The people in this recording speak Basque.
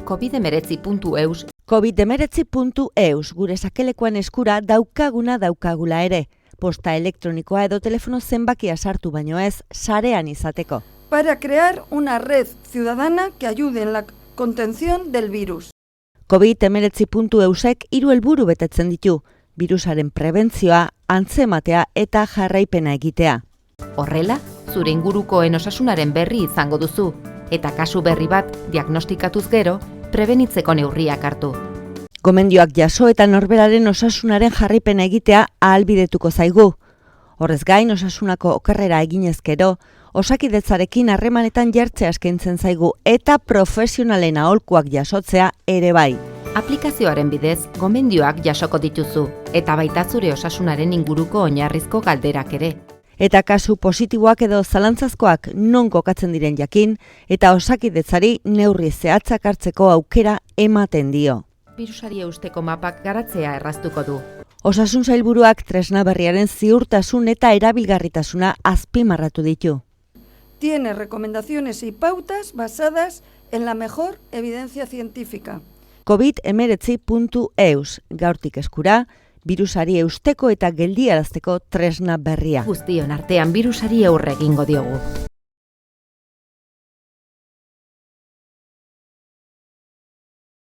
covid19.eus. covid19.eus gure sakelekoan eskura daukagula ere. Posta elektronikoa edo telefono zenbakia sartu baino ez, sarean izateko. Para crear una red ciudadana que ayude en la contención del virus. covid19.eusek 3 helburu betetzen ditu. Birusaren prebentzioa, antzematea eta jarraipena egitea. Horrela, zure ingurukoen osasunaren berri izango duzu, eta kasu berri bat diagnostikatuz gero, prebenitzeko neurriak hartu. Gomendioak jaso eta norberaren osasunaren jarraipena egitea ahalbidetuko zaigu. Horrez gain, osasunako okerrera eginezkero, Osakidetzarekin harremanetan jartzea eskaintzen zaigu eta profesionalen aholkuak jasotzea ere bai. Aplikazioaren bidez, gomendioak jasoko dituzu, eta baita zure osasunaren inguruko oinarrizko galderak ere. Eta kasu positiboak edo zalantzazkoak non kokatzen diren jakin, eta Osakidetzari neurri zehatzak hartzeko aukera ematen dio. Birusari eusteko mapak garatzea erraztuko du. Osasun sailburuak tresna berriaren ziurtasun eta erabilgarritasuna azpimarratu ditu. Tiene recomendaciones y pautas basadas en la mejor evidencia científica. covid19.eus gaurtik eskura, birusari eusteko eta geldiarazteko tresna berria. Guztion artean birusari aurre egingo diogu.